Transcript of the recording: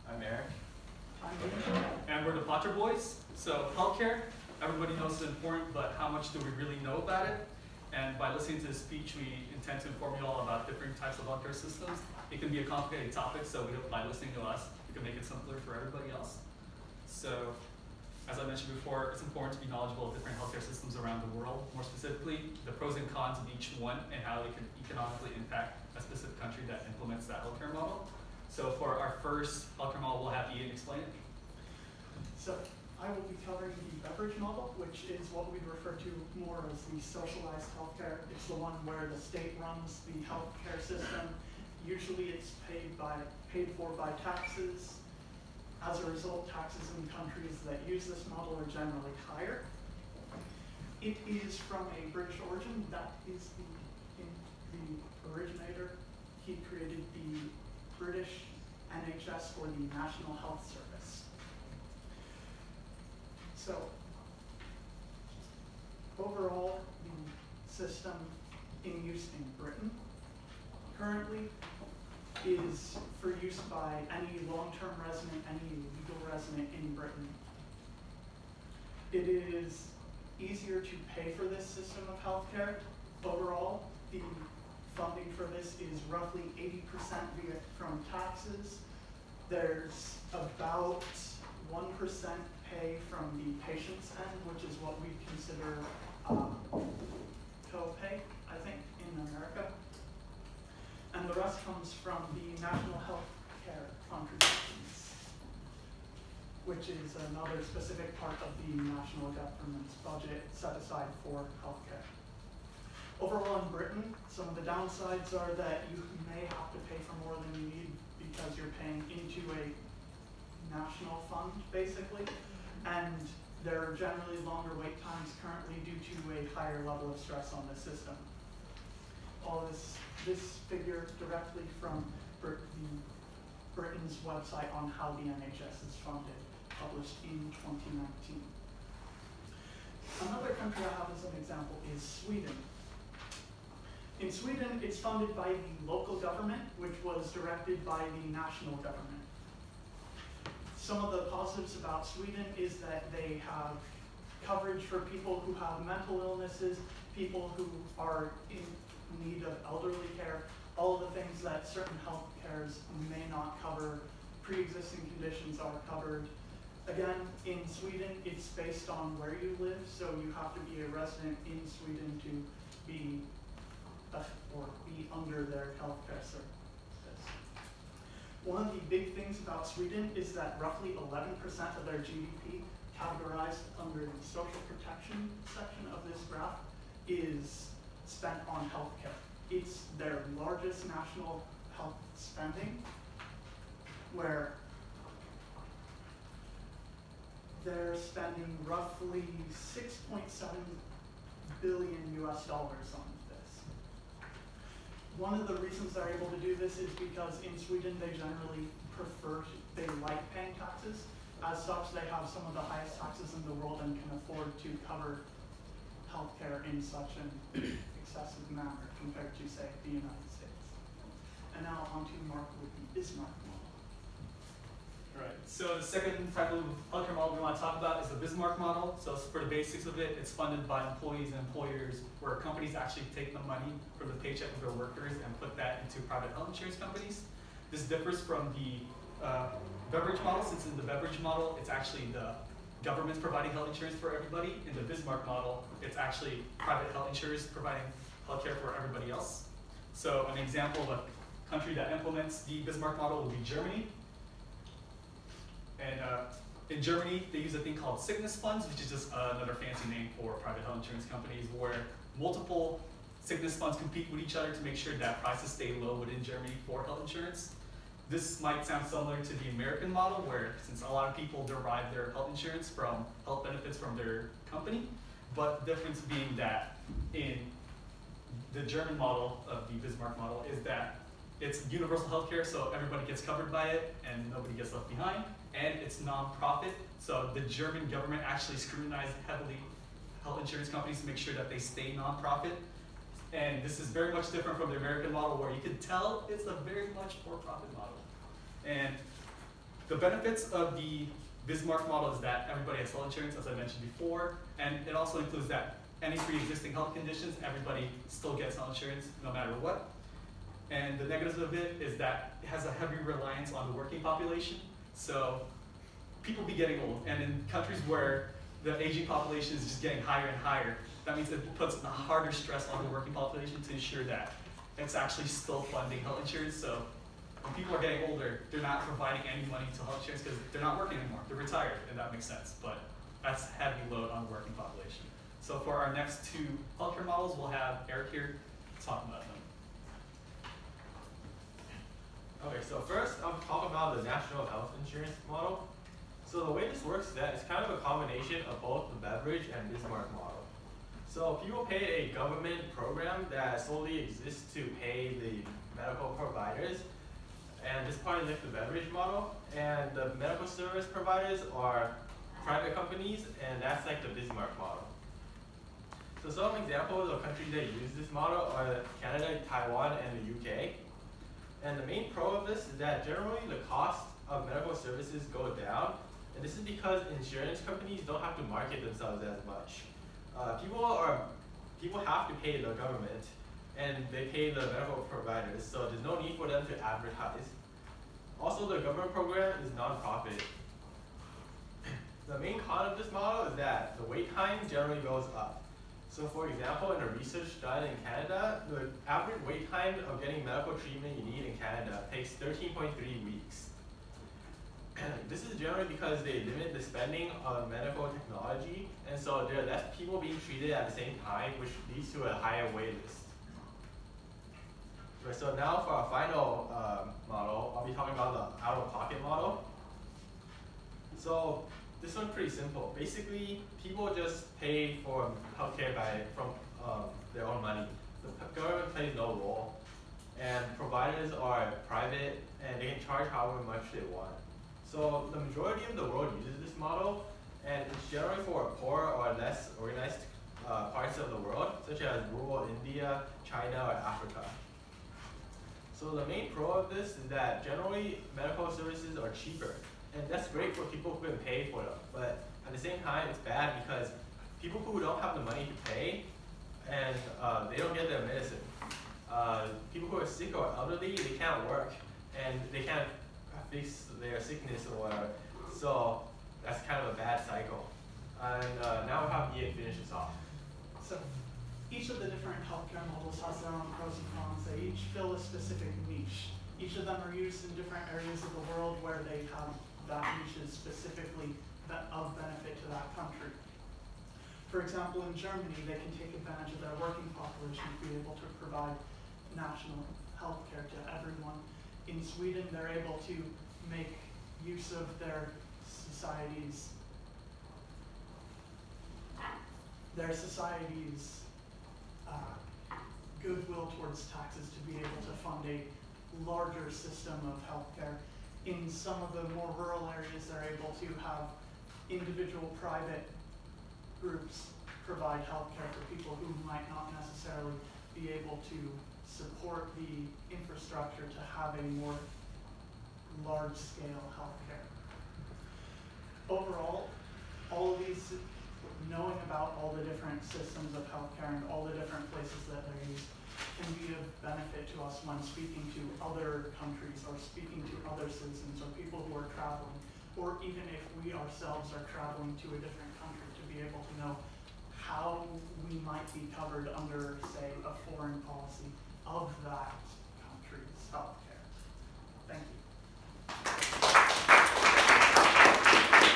I'm Eric. I'm Dean. And we're the Patra boys. So healthcare, everybody knows it's important, but how much do we really know about it? And by listening to this speech, we intend to inform you all about different types of healthcare systems. It can be a complicated topic, so we hope by listening to us, we can make it simpler for everybody else. So, as I mentioned before, it's important to be knowledgeable of different healthcare systems around the world, more specifically, the pros and cons of each one and how they can economically impact a specific country that implements that healthcare model. So for our first healthcare model, we'll have Ian explain it. So I will be covering the beverage model, which is what we'd refer to more as the socialized healthcare. It's the one where the state runs the healthcare system. Usually it's paid for by taxes. As a result, taxes in countries that use this model are generally higher. It is from a British origin. That is the originator. He created the British NHS, or the National Health Service. So, overall, the system in use in Britain currently is for use by any long-term resident, any legal resident in Britain. It is easier to pay for this system of healthcare. Overall, the funding for this is roughly 80% from taxes. There's about 1% pay from the patient's end, which is what we consider co-pay, I think, in America. And the rest comes from the national health care contributions, which is another specific part of the national government's budget set aside for healthcare. Overall in Britain, some of the downsides are that you may have to pay for more than you need because you're paying into a national fund, basically, and there are generally longer wait times currently due to a higher level of stress on the system. All this figure directly from Britain's website on how the NHS is funded, published in 2019. Another country I have as an example is Sweden. In Sweden, it's funded by the local government, which was directed by the national government. Some of the positives about Sweden is that they have coverage for people who have mental illnesses, people who are in need of elderly care, all of the things that certain health cares may not cover. Pre-existing conditions are covered. Again, in Sweden, it's based on where you live, so you have to be a resident in Sweden to be under their healthcare service. One of the big things about Sweden is that roughly 11% of their GDP, categorized under the social protection section of this graph, is spent on healthcare. It's their largest national health spending, where they're spending roughly $6.7 billion US on this. One of the reasons they're able to do this is because in Sweden they generally they like paying taxes. As such, they have some of the highest taxes in the world and can afford to cover healthcare in such an excessive manner compared to, say, the United States. And now on to Mark with the Bismarck model. All right, so the second type of healthcare model we want to talk about is the Bismarck model. So for the basics of it, it's funded by employees and employers, where companies actually take the money from the paycheck of their workers and put that into private health insurance companies. This differs from the beverage model, since in the beverage model, it's actually the government's providing health insurance for everybody. In the Bismarck model, it's actually private health insurers providing healthcare for everybody else. So an example of a country that implements the Bismarck model would be Germany. And in Germany, they use a thing called sickness funds, which is just another fancy name for private health insurance companies, where multiple sickness funds compete with each other to make sure that prices stay low within Germany for health insurance. This might sound similar to the American model, where since a lot of people derive their health insurance from health benefits from their company, but the difference being that in the German model of the Bismarck model is that it's universal healthcare, so everybody gets covered by it and nobody gets left behind, and it's non-profit, so the German government actually scrutinized heavily health insurance companies to make sure that they stay non-profit. And this is very much different from the American model, where you can tell it's a very much for-profit model. And The benefits of the Bismarck model is that everybody has health insurance, as I mentioned before, and it also includes that any pre-existing health conditions, everybody still gets health insurance no matter what. And the negatives of it is that it has a heavy reliance on the working population. So people be getting old, and in countries where the aging population is just getting higher and higher, that means it puts a harder stress on the working population to ensure that it's actually still funding health insurance. So when people are getting older, they're not providing any money to health insurance because they're not working anymore. They're retired, and that makes sense. But that's a heavy load on the working population. So for our next two healthcare models, we'll have Eric here talk about them. Okay, so first I'll talk about the national health insurance model. So the way this works is that it's kind of a combination of both the Beveridge and Bismarck model. So people pay a government program that solely exists to pay the medical providers, and this part is like the Beveridge model, and the medical service providers are private companies, and that's like the Bismarck model. So some examples of countries that use this model are Canada, Taiwan, and the UK. And the main pro of this is that generally the cost of medical services go down, and this is because insurance companies don't have to market themselves as much. People have to pay the government, and they pay the medical providers, so there's no need for them to advertise. Also, the government program is non-profit. The main con of this model is that the wait time generally goes up. So for example, in a research done in Canada, the average wait time of getting medical treatment you need in Canada takes 13.3 weeks. This is generally because they limit the spending on medical technology, and so there are less people being treated at the same time, which leads to a higher wait list. Okay, so now for our final model, I'll be talking about the out-of-pocket model. So this one's pretty simple. Basically, people just pay for healthcare from their own money. The government plays no role, and providers are private, and they can charge however much they want. So the majority of the world uses this model, and it's generally for poor or less organized parts of the world, such as rural India, China, or Africa. So the main pro of this is that generally medical services are cheaper, and that's great for people who can pay for them. But at the same time, it's bad because people who don't have the money to pay, and they don't get their medicine. People who are sick or elderly, they can't work, and they can't fix their sickness or whatever. So that's kind of a bad cycle. And now we'll have Ian finish this off. So each of the different healthcare models has their own pros and cons. They each fill a specific niche. Each of them are used in different areas of the world where they have that niche is specifically of benefit to that country. For example, in Germany, they can take advantage of their working population to be able to provide national health care to everyone. In Sweden, they're able to make use of their society's goodwill towards taxes to be able to fund a larger system of healthcare. In some of the more rural areas, they're able to have individual private groups provide healthcare for people who might not necessarily be able to support the infrastructure to have a more large-scale healthcare. Overall, all of these, knowing about all the different systems of healthcare and all the different places that they're used, can be of benefit to us when speaking to other countries or speaking to other citizens or people who are traveling, or even if we ourselves are traveling to a different country, to be able to know how we might be covered under, say, a foreign policy of that country's healthcare.